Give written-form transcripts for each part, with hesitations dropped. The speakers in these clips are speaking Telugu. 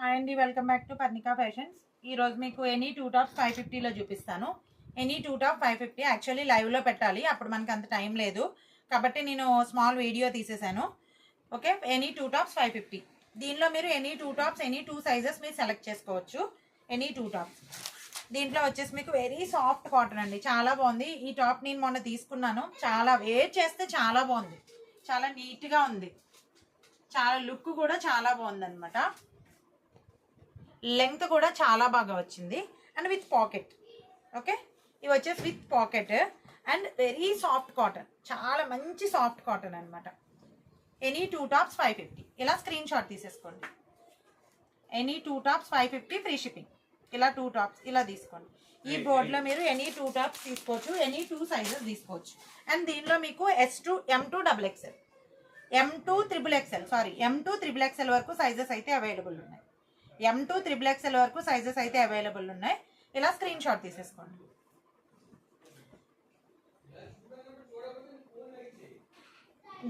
హాయ్ అండి, welcome back to Parnika fashions. ఈరోజు మీకు ఎనీ టూ టాప్స్ 550లో చూపిస్తాను. ఎనీ టూ టాప్ 550 యాక్చువల్లీ లైవ్లో పెట్టాలి, అప్పుడు మనకి అంత టైం లేదు కాబట్టి నేను స్మాల్ వీడియో తీసేసాను. Okay, any two tops 550. దీనిలో మీరు any two tops any two sizes మీరు సెలెక్ట్ చేసుకోవచ్చు. ఎనీ టూ టాప్స్ దీంట్లో వచ్చేసి మీకు వెరీ సాఫ్ట్ కాటన్ అండి, చాలా బాగుంది. ఈ టాప్ నేను మొన్న తీసుకున్నాను, చాలా వేర్ చేస్తే చాలా బాగుంది, చాలా నీట్గా ఉంది, చాలా లుక్ కూడా చాలా బాగుంది అనమాట. లెంగ్త్ కూడా చాలా బాగా వచ్చింది అండ్ విత్ పాకెట్. ఓకే, ఇవి వచ్చేసి with pocket and very soft cotton, చాలా మంచి సాఫ్ట్ కాటన్ అనమాట. Any two tops 550. ఇలా స్క్రీన్ షాట్ తీసేసుకోండి. Any two tops 550 free shipping. ఇలా టూ టాప్స్ ఇలా తీసుకోండి. ఈ బోర్డులో మీరు ఎనీ టూ టాప్స్ తీసుకోవచ్చు, ఎనీ టూ సైజెస్ తీసుకోవచ్చు. అండ్ దీనిలో మీకు S2 M2 XXL M2 XXL M2 XXL వరకు సైజెస్ అయితే అవైలబుల్ ఉన్నాయి. M2 XXL వరకు సైజెస్ అయితే అవైలబుల్ ఉన్నాయి. ఇలా స్క్రీన్ షాట్ తీసేసుకోండి.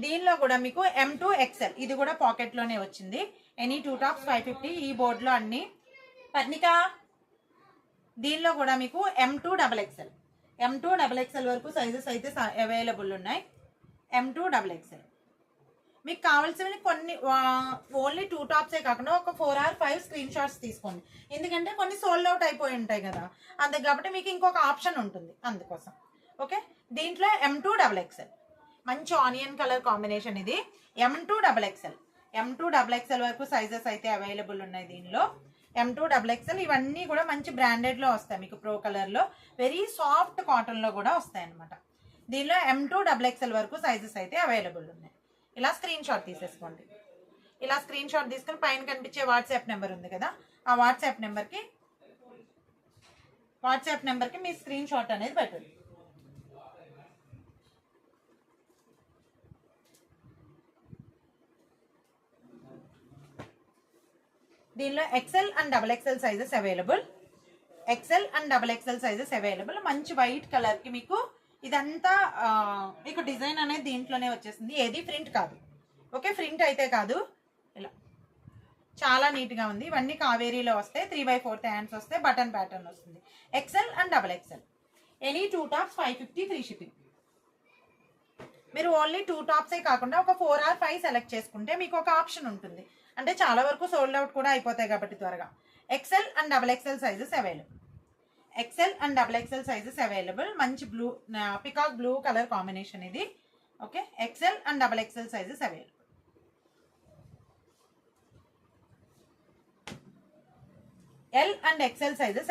దీనిలో కూడా మీకు M2 XL ఇది కూడా పాకెట్లోనే వచ్చింది. Any two tops 550. ఈ బోర్డులో అన్ని పర్ణికా. దీనిలో కూడా మీకు M2 XXL వరకు సైజెస్ అయితే అవైలబుల్ ఉన్నాయి. M2 XXL మీకు కావాల్సినవి కొన్ని ఓన్లీ టూ టాప్సే కాకుండా ఒక 4 or 5 స్క్రీన్ షాట్స్ తీసుకోండి, ఎందుకంటే కొన్ని సోల్డ్ అవుట్ అయిపోయి ఉంటాయి కదా, అందుకు కాబట్టి మీకు ఇంకొక ఆప్షన్ ఉంటుంది అందుకోసం. ఓకే, దీంట్లో M2 XXL మంచి ఆనియన్ కలర్ కాంబినేషన్. ఇది M2 XXL వరకు సైజెస్ అయితే అవైలబుల్ ఉన్నాయి. దీనిలో M2 XXL ఇవన్నీ కూడా మంచి బ్రాండెడ్లో వస్తాయి మీకు, ప్రో కలర్లో వెరీ సాఫ్ట్ కాటన్లో కూడా వస్తాయి అనమాట. దీనిలో M2 XXL వరకు సైజెస్ అయితే అవైలబుల్ ఉన్నాయి. ఇలా స్క్రీన్ షాట్ తీసేసుకోండి. ఇలా స్క్రీన్ షాట్ తీసుకుని పైన కనిపించే వాట్సాప్ నెంబర్ ఉంది కదా, ఆ వాట్సాప్ నెంబర్కి మీ స్క్రీన్ షాట్ అనేది పెట్టండి. దీనిలో XL and XXL sizes available. మంచి వైట్ కలర్కి మీకు ఇదంతా మీకు డిజైన్ అనేది దీంట్లోనే వచ్చేసింది, ఏది ప్రింట్ కాదు. ఓకే, ప్రింట్ అయితే కాదు. ఇలా చాలా నీట్గా ఉంది. ఇవన్నీ కావేరీలో వస్తాయి, 3/4 హ్యాండ్స్ వస్తాయి, బటన్ ప్యాటర్న్ వస్తుంది. XL and XXL any two tops 550 free shipping. మీరు ఓన్లీ టూ టాప్సే కాకుండా ఒక 4 or 5 సెలెక్ట్ చేసుకుంటే మీకు ఒక ఆప్షన్ ఉంటుంది, అంటే చాలా వరకు సోల్డ్ అవుట్ కూడా అయిపోతాయి కాబట్టి త్వరగా. XL and XXL sizes available. మంచి blue, peacock blue colour combination ఇది. Okay, XL and XXL sizes available. L and XL sizes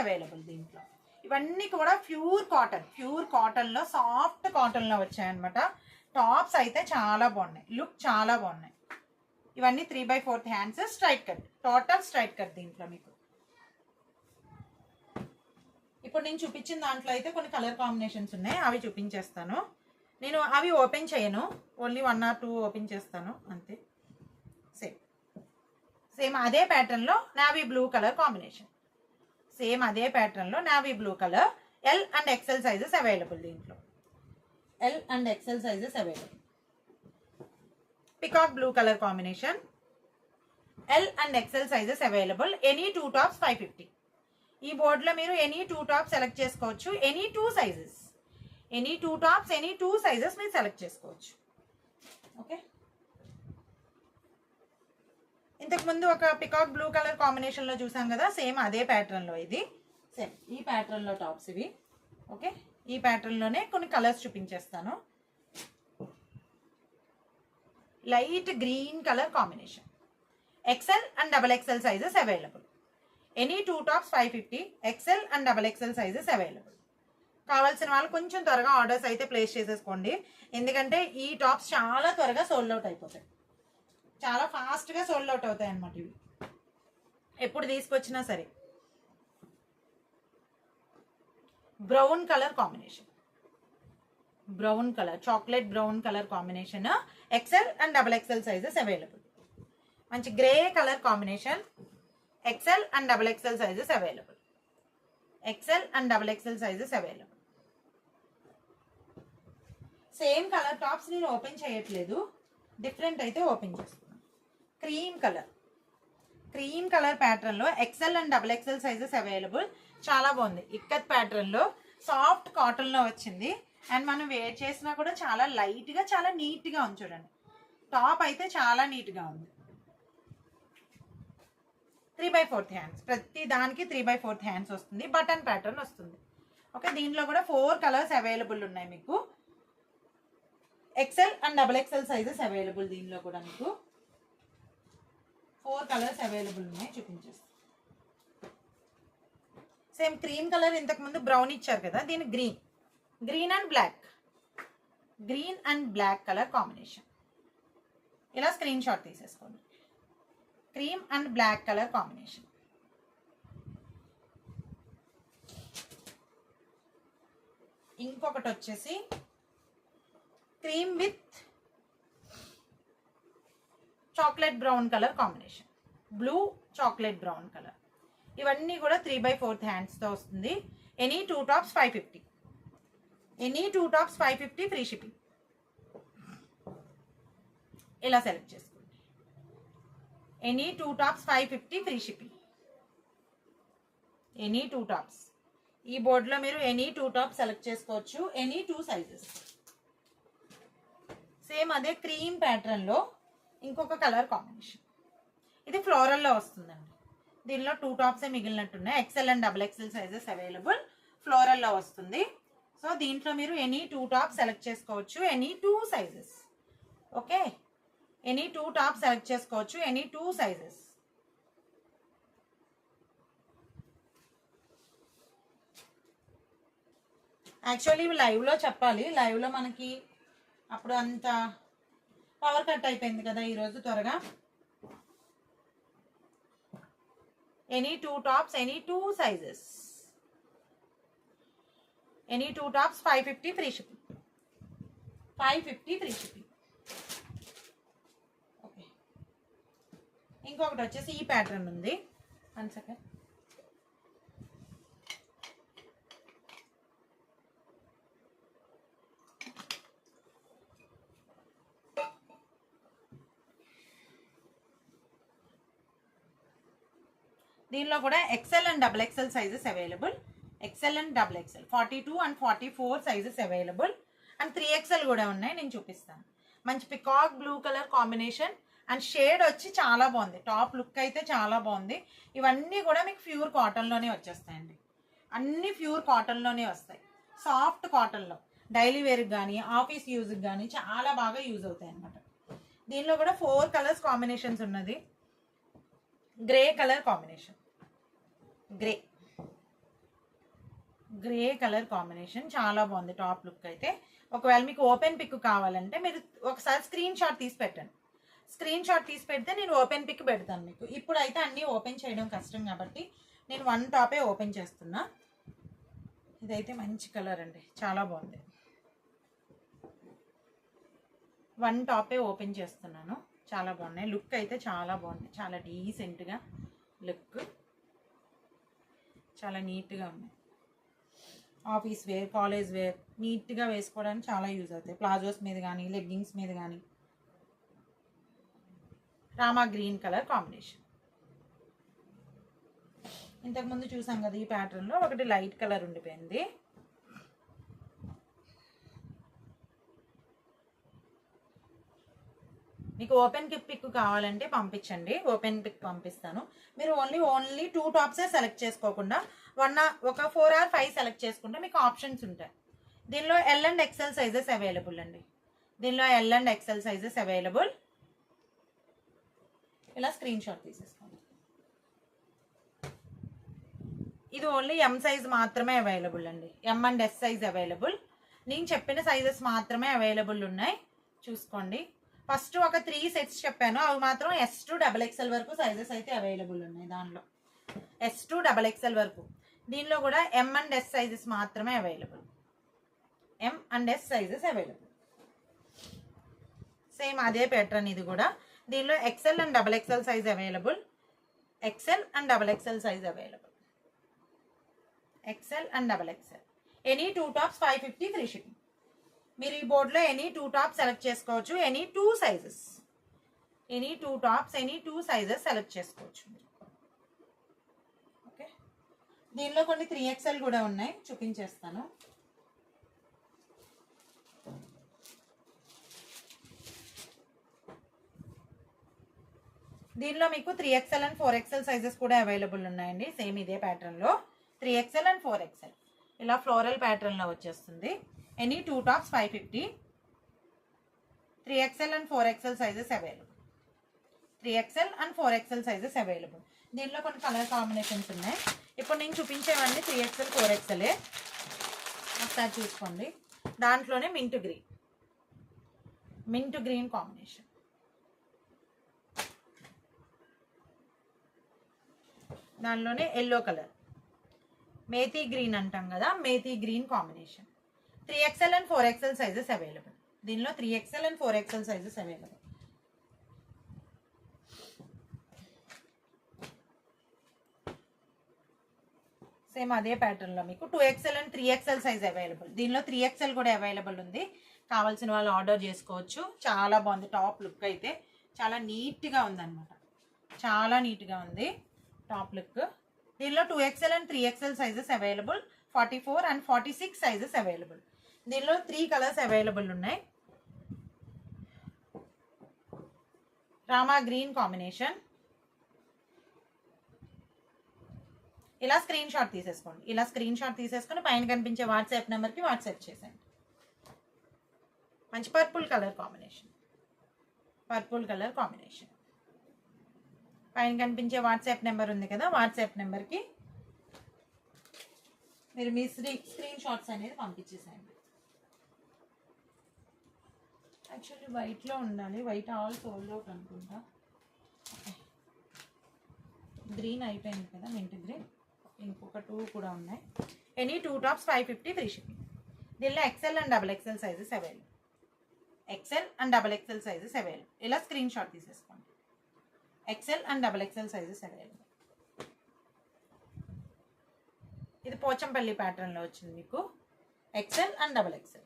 available. దీంట్లో ఇవన్నీ కూడా ప్యూర్ కాటన్లో సాఫ్ట్ కాటన్లో వచ్చాయన్నమాట. టాప్స్ అయితే చాలా బాగున్నాయి, లుక్ చాలా బాగున్నాయి. ఇవన్నీ 3/4 hands, straight cut, total straight cut. దీంట్లో మీకు ఇప్పుడు నేను చూపించిన దాంట్లో అయితే కొన్ని కలర్ కాంబినేషన్స్ ఉన్నాయి, అవి చూపించేస్తాను. నేను అవి ఓపెన్ చేయను, ఓన్లీ 1 or 2 ఓపెన్ చేస్తాను అంతే. సేమ్ అదే ప్యాటర్న్లో navy blue colour combination, L and XL sizes available. దీంట్లో L and XL sizes available. Peacock blue colour combination, L and XL sizes available. Any two tops 550. ఈ బోర్డులో మీరు ఎనీ టూ టాప్స్ సెలెక్ట్ చేసుకోవచ్చు, ఎనీ టూ సైజెస్ మీరు సెలెక్ట్ చేసుకోవచ్చు. ఓకే, ఇంతకుముందు ఒక పికాక్ బ్లూ కలర్ కాంబినేషన్లో చూసాం కదా, సేమ్ అదే ప్యాటర్న్లో ఇది, సేమ్ ఈ ప్యాటర్న్లో టాప్స్ ఇవి. ఓకే, ఈ ప్యాటర్న్లోనే కొన్ని కలర్స్ చూపించేస్తాను. Light green colour combination. XL and XXL sizes available. Any two tops 550. XL and XXL sizes available. కావాల్సిన వాళ్ళు కొంచెం త్వరగా ఆర్డర్స్ అయితే ప్లేస్ చేసేసుకోండి, ఎందుకంటే ఈ టాప్స్ చాలా త్వరగా సోల్డ్ అవుట్ అయిపోతాయి, చాలా ఫాస్ట్గా సోల్డ్ అవుట్ అవుతాయి అన్నమాట. ఇవి ఎప్పుడు తీసుకొచ్చినా సరే. Brown colour combination, chocolate brown colour combination. XL and XXL sizes available. మంచి grey colour combination. XL and XXL sizes available. Same colour tops నేను ఓపెన్ చేయట్లేదు, డిఫరెంట్ అయితే ఓపెన్ చేస్తున్నాను. క్రీమ్ కలర్ ప్యాటర్న్లో XL and double XL sizes available. చాలా బాగుంది. ఇక్కత్ ప్యాటర్న్లో సాఫ్ట్ కాటన్లో వచ్చింది. అండ్ మనం వేర్ చేసినా కూడా చాలా లైట్గా, చాలా నీట్గా ఉంది. చూడండి, టాప్ అయితే చాలా నీట్గా ఉంది. 3/4 హ్యాండ్స్, ప్రతి దానికి 3/4 హ్యాండ్స్ వస్తుంది. బటన్ ప్యాటర్న్ వస్తుంది. ఓకే, దీంట్లో కూడా 4 కలర్స్ అవైలబుల్ ఉన్నాయి మీకు. XL and double XL sizes available. దీనిలో కూడా మీకు 4 కలర్స్ అవైలబుల్ ఉన్నాయి. చూపించేస్తాను. సేమ్ క్రీమ్ కలర్, ఇంతకుముందు బ్రౌన్ ఇచ్చారు కదా, దీని green and black colour combination. ఇలా స్క్రీన్ షాట్ తీసేసుకోండి. Cream and black colour combination. ఇంకొకటి వచ్చేసి cream with chocolate brown colour combination, blue chocolate brown colour. ఇవన్నీ కూడా 3/4 హ్యాండ్స్తో వస్తుంది. Any 2 tops 550. Any 2 tops 550 free shipping. ఇలా సెలెక్ట్ చేసుకోండి. Any 2 tops 550 free shipping. Any 2 tops. ఈ బోర్డులో మీరు ఎనీ 2 టాప్స్ సెలెక్ట్ చేసుకోవచ్చు. Any 2 sizes. సేమ్ అదే క్రీమ్ ప్యాటర్న్లో ఇంకొక కలర్ కాంబినేషన్. ఇది ఫ్లోరల్లో వస్తుందండి. దీనిలో 2 టాప్సే మిగిలినట్టున్నాయి. XL and double XL sizes available. ఫ్లోరల్లో వస్తుంది. సో దీంట్లో మీరు ఎనీ 2 టాప్స్ సెలెక్ట్ చేసుకోవచ్చు. Any 2 sizes. Okay, any 2 tops select చేసుకోవచ్చు. Any 2 sizes. యాక్చువల్లీ ఇవి లైవ్లో చెప్పాలి. లైవ్లో మనకి అప్పుడు అంత పవర్ కట్ అయిపోయింది కదా ఈరోజు త్వరగా. Any 2 tops, any 2 sizes. Any 2 tops 550 free shipping. 550 free shipping. Okay, ఇంకొకటి వచ్చేసి ఈ ప్యాటర్న్ ఉంది. 1 సెకండ్. దీనిలో కూడా XL and double XL sizes available. XL and double XL 42 and 44 sizes available. And 3XL కూడా ఉన్నాయి. నేను చూపిస్తాను. మంచి peacock blue colour combination and shade వచ్చి చాలా బాగుంది. టాప్ లుక్ అయితే చాలా బాగుంది. ఇవన్నీ కూడా మీకు ప్యూర్ కాటన్లోనే వచ్చేస్తాయండి. అన్ని ప్యూర్ కాటన్లోనే వస్తాయి. సాఫ్ట్ కాటన్లో డైలీ వేర్కి కానీ ఆఫీస్ యూజ్కి కానీ చాలా బాగా యూజ్ అవుతాయి అన్నమాట. దీనిలో కూడా 4 కలర్స్ కాంబినేషన్స్ ఉన్నది. Grey colour combination, grey colour combination చాలా బాగుంది. టాప్ లుక్ అయితే ఒకవేళ మీకు ఓపెన్ పిక్ కావాలంటే మీరు ఒకసారి స్క్రీన్ షాట్ తీసి పెట్టండి. స్క్రీన్ షాట్ తీసి పెడితే నేను ఓపెన్ పిక్ పెడతాను మీకు. ఇప్పుడు అయితే అన్నీ ఓపెన్ చేయడం కష్టం కాబట్టి నేను 1 టాపే ఓపెన్ చేస్తున్నా. ఇదైతే మంచి కలర్ అండి, చాలా బాగుంది. 1 టాపే ఓపెన్ చేస్తున్నాను. చాలా బాగున్నాయి. లుక్ అయితే చాలా బాగుంది. చాలా డీసెంట్గా లుక్, చాలా నీట్గా ఉన్నాయి. ఆఫీస్ వేర్, కాలేజ్ వేర్ నీట్గా వేసుకోవడానికి చాలా యూజ్ అవుతాయి. ప్లాజోస్ మీద కానీ లెగ్గింగ్స్ మీద కానీ. Rama green colour combination. ఇంతకుముందు చూసాం కదా ఈ ప్యాటర్న్లో ఒకటి లైట్ కలర్ ఉండిపోయింది. మీకు ఓపెన్ పిక్ కావాలంటే పంపించండి. ఓపెన్ పిక్ పంపిస్తాను. మీరు ఓన్లీ 2 టాప్సే సెలెక్ట్ చేసుకోకుండా ఒక 4 or 5 సెలెక్ట్ చేసుకుంటే మీకు ఆప్షన్స్ ఉంటాయి. దీనిలో L and XL sizes available అండి. దీనిలో L and XL sizes available. ఇలా స్క్రీన్ షాట్ తీసేసుకోండి. ఇది ఓన్లీ ఎం సైజ్ మాత్రమే అవైలబుల్ అండి. M and S size available. నేను చెప్పిన సైజెస్ మాత్రమే అవైలబుల్ ఉన్నాయి. చూసుకోండి. ఫస్ట్ ఒక 3 సెట్స్ చెప్పాను, అవి మాత్రం S to XXL వరకు సైజెస్ అయితే అవైలబుల్ ఉన్నాయి. దానిలో S to XXL వరకు. దీనిలో కూడా M and S సైజెస్ మాత్రమే available. M and S sizes available. Same అదే ప్యాటర్న్ ఇది కూడా. దీనిలో XL and XXL size available. XL and XXL size available. XL and XXL. Any 2 tops 550 free shipping. మీరు ఈ బోర్డులో ఎనీ 2 టాప్స్ సెలెక్ట్ చేసుకోవచ్చు. Any 2 sizes. Any 2 tops any 2 sizes select చేసుకోవచ్చు. ఓకే, దీనిలో కొన్ని 3XL కూడా ఉన్నాయి, చూపించేస్తాను. దీనిలో మీకు 3XL అండ్ 4XL సైజెస్ కూడా అవైలబుల్ ఉన్నాయండి. సేమ్ ఇదే ప్యాటర్న్లో 3XL అండ్ 4XL ఇలా ఫ్లోరల్ ప్యాటర్న్లో వచ్చేస్తుంది. Any 2 tops 550. 3XL and 4XL sizes available. 3XL and 4XL sizes available. దీనిలో కొన్ని కలర్ కాంబినేషన్స్ ఉన్నాయి. ఇప్పుడు నేను చూపించేవన్నీ 3XL 4XL ఒకసారి చూసుకోండి. దాంట్లోనే మింట్ గ్రీన్ కాంబినేషన్, దానిలోనే ఎల్లో కలర్, మేథీ గ్రీన్ అంటాం కదా, methi green combination. 3XL and 4XL sizes available. దీనిలో 3XL and 4XL sizes available. Same అదే ప్యాటర్న్లో మీకు 2XL and 3XL size available. దీనిలో 3XL కూడా అవైలబుల్ ఉంది. కావాల్సిన వాళ్ళు ఆర్డర్ చేసుకోవచ్చు. చాలా బాగుంది. టాప్ లుక్ అయితే చాలా నీట్గా ఉందన్నమాట, చాలా నీట్గా ఉంది టాప్ లుక్. దీనిలో 2XL and 3XL sizes available. 44 and 46 sizes available. దీనిలో 3 కలర్స్ అవైలబుల్ ఉన్నాయి. Rama green combination. ఇలా స్క్రీన్ షాట్ తీసేసుకోండి. ఇలా స్క్రీన్ షాట్ తీసేసుకొని పైన కనిపించే వాట్సాప్ నెంబర్కి వాట్సాప్ చేసేయండి. మంచి పర్పుల్ కలర్ కాంబినేషన్, పైన కనిపించే వాట్సాప్ నెంబర్ ఉంది కదా, వాట్సాప్ నెంబర్కి మీరు మీ స్క్రీన్ షాట్స్ అనేది పంపించేసేయండి. యాక్చువల్లీ వైట్లో ఉండాలి, వైట్ ఆల్ సోల్డ్ అవుట్ అనుకుంటా. గ్రీన్ అయిపోయింది కదా, మింట్ గ్రీన్. ఇంకొక 2 కూడా ఉన్నాయి. Any 2 tops 550 free shipping. దీనిలో XL and XXL sizes available. XL and XXL sizes available. ఇలా స్క్రీన్ షాట్ తీసేసుకోండి. XL and XXL sizes available. ఇది పోచంపల్లి ప్యాటర్న్లో వచ్చింది మీకు. XL and XXL.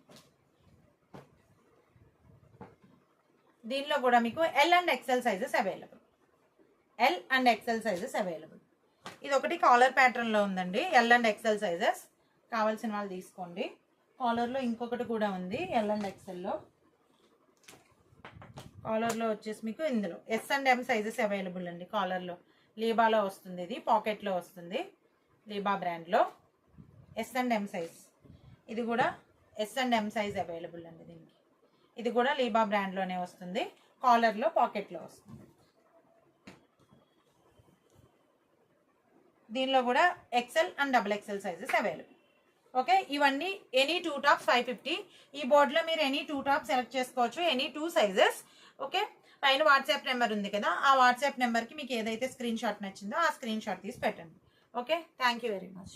దీనిలో కూడా మీకు L and XL sizes available. L and XL sizes available. ఇది ఒకటి కాలర్ ప్యాటర్న్లో ఉందండి. L అండ్ XL సైజెస్ కావాల్సిన వాళ్ళు తీసుకోండి. కాలర్లో ఇంకొకటి కూడా ఉంది L అండ్ XLలో. కాలర్లో వచ్చేసి మీకు ఇందులో S and M sizes available అండి. కాలర్లో లీబాలో వస్తుంది, ఇది పాకెట్లో వస్తుంది, లీబా బ్రాండ్లో. S and M size. ఇది కూడా S and M size available అండి దీనికి. ఇది కూడా లీబా బ్రాండ్లోనే వస్తుంది, కాలర్లో పాకెట్లో వస్తుంది. దీనిలో కూడా XL and XXL sizes available. Okay, ఇవన్నీ ఎనీ 2 టాప్స్ 550. ఈ బోర్డులో మీరు ఎనీ 2 టాప్స్ సెలెక్ట్ చేసుకోవచ్చు, ఎనీ 2 సైజెస్. ఓకే, పైన వాట్సాప్ నెంబర్ ఉంది కదా, ఆ వాట్సాప్ నెంబర్కి మీకు ఏదైతే స్క్రీన్ షాట్ నచ్చిందో ఆ స్క్రీన్ షాట్ తీసి పెట్టండి. Okay, thank you very much.